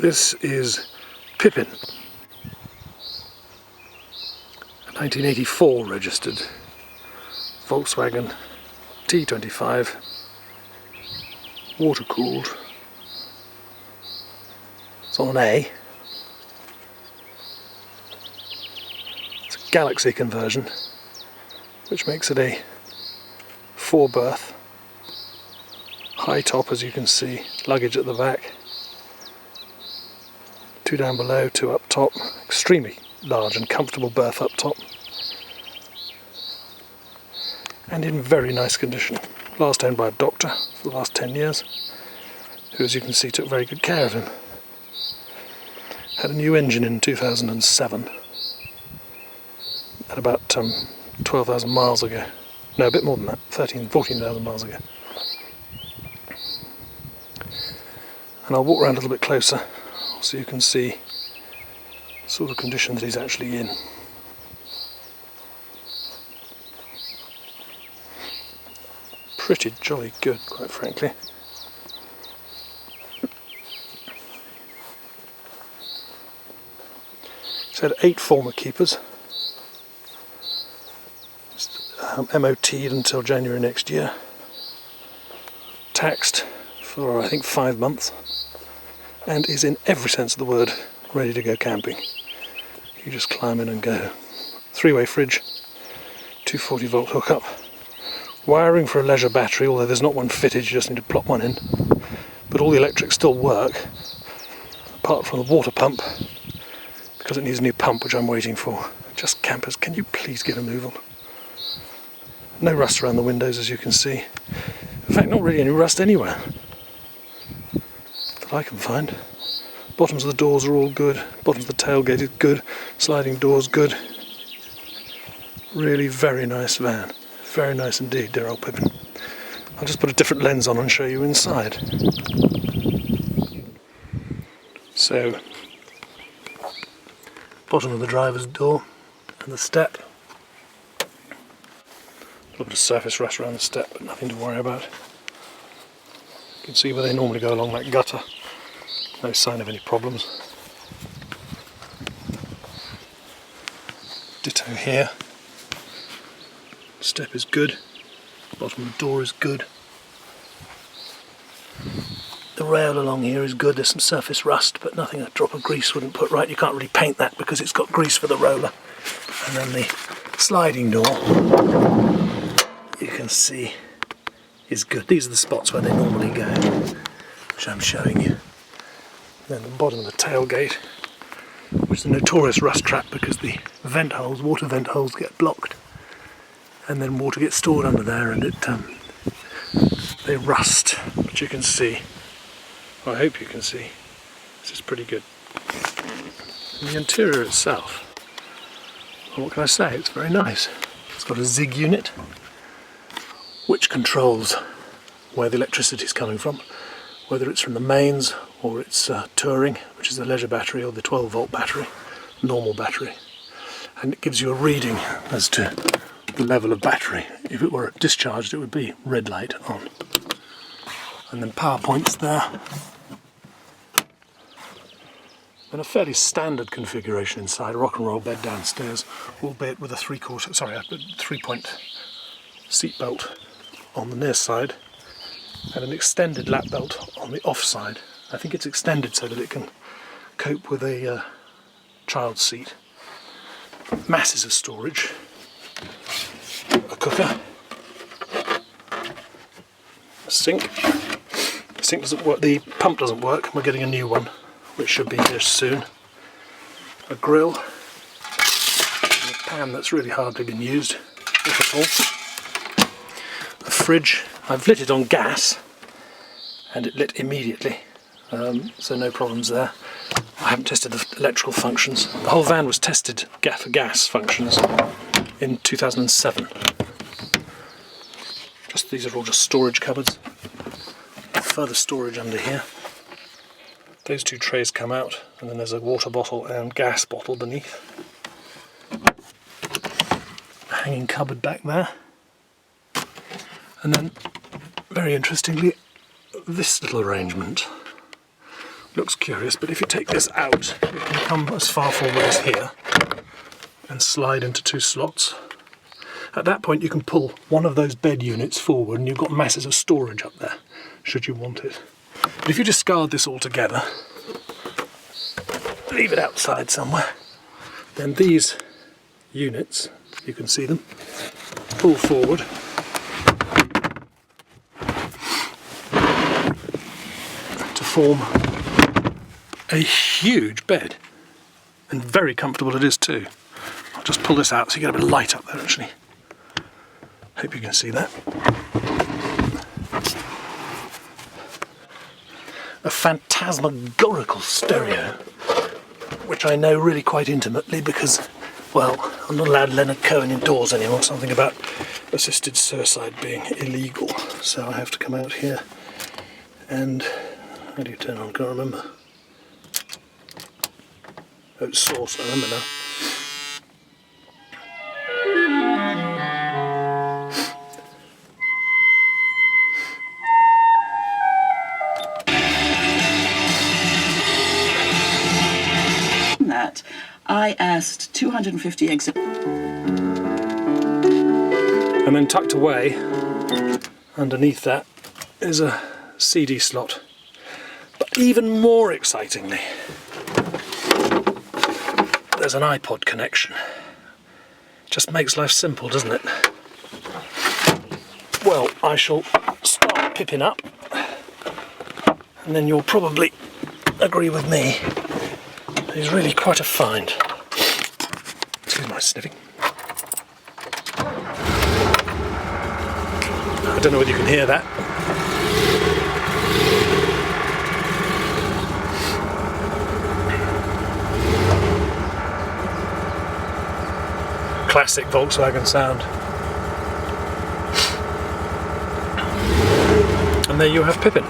This is Pippin, a 1984 registered Volkswagen T25, water-cooled. It's on an A. It's a Galaxy conversion, which makes it a 4-berth, high top as you can see, luggage at the back, 2 down below, 2 up top, extremely large and comfortable berth up top, and in very nice condition. Last owned by a doctor for the last 10 years, who, as you can see, took very good care of him. Had a new engine in 2007 at about 12,000 miles ago. No, a bit more than that, 14,000 miles ago. And I'll walk around a little bit closer so you can see the sort of condition that he's actually in. Pretty jolly good, quite frankly. It's had 8 former keepers. MOT'd until January next year. Taxed for I think 5 months. And is in every sense of the word ready to go camping. You just climb in and go. 3-way fridge, 240 volt hookup. Wiring for a leisure battery, although there's not one fitted, you just need to plop one in. But all the electrics still work, apart from the water pump, because it needs a new pump, which I'm waiting for. Just campers, can you please get a move on? No rust around the windows, as you can see. In fact, not really any rust anywhere that I can find. Bottoms of the doors are all good, bottoms of the tailgate is good, sliding doors good. Really very nice van. Very nice indeed, dear old Pippin. I'll just put a different lens on and show you inside. So, bottom of the driver's door and the step. A little bit of surface rust around the step, but nothing to worry about. You can see where they normally go along that gutter. No sign of any problems. Ditto here. Step is good. Bottom of the door is good. The rail along here is good. There's some surface rust, but nothing a drop of grease wouldn't put right. You can't really paint that because it's got grease for the roller. And then the sliding door, you can see, is good. These are the spots where they normally go, which I'm showing you. Then the bottom of the tailgate, which is a notorious rust trap because the vent holes, water vent holes, get blocked. And then water gets stored under there and they rust, but you can see, well, I hope you can see, this is pretty good. And the interior itself, well, what can I say, it's very nice. It's got a ZIG unit which controls where the electricity is coming from, whether it's from the mains or it's touring, which is the leisure battery, or the 12 volt battery, normal battery, and it gives you a reading as to the level of battery. If it were discharged, it would be red light on. And then power points there. And a fairly standard configuration inside, a rock and roll bed downstairs, albeit with a 3-point seat belt on the near side and an extended lap belt on the off side. I think it's extended so that it can cope with a child seat. Masses of storage. A cooker, a sink. The sink doesn't work, the pump doesn't work, we're getting a new one, which should be here soon. A grill, and a pan that's really hardly been used, if at all. A fridge, I've lit it on gas, and it lit immediately, so no problems there. I haven't tested the electrical functions. The whole van was tested for gas functions in 2007. These are all just storage cupboards. Further storage under here. Those 2 trays come out, and then there's a water bottle and gas bottle beneath. A hanging cupboard back there. And then, very interestingly, this little arrangement, Looks curious, but if you take this out, you can come as far forward as here and slide into 2 slots. At that point you can pull one of those bed units forward and you've got masses of storage up there, should you want it. But if you discard this altogether, leave it outside somewhere, then these units, you can see them, pull forward to form a huge bed, and very comfortable it is too. I'll just pull this out so you get a bit of light up there actually. Hope you can see that. A phantasmagorical stereo, which I know really quite intimately because, well, I'm not allowed Leonard Cohen indoors anymore, something about assisted suicide being illegal, so I have to come out here and, how do you turn on, can't remember. Oh, it's source, I remember now. That I asked 250 exit. And then tucked away underneath that is a CD slot. But even more excitingly, there's an iPod connection. Just makes life simple, doesn't it? Well, I shall start Pippin up, and then you'll probably agree with me. He's really quite a find. Excuse my sniffing. I don't know whether you can hear that. Classic Volkswagen sound. And there you have Pippin.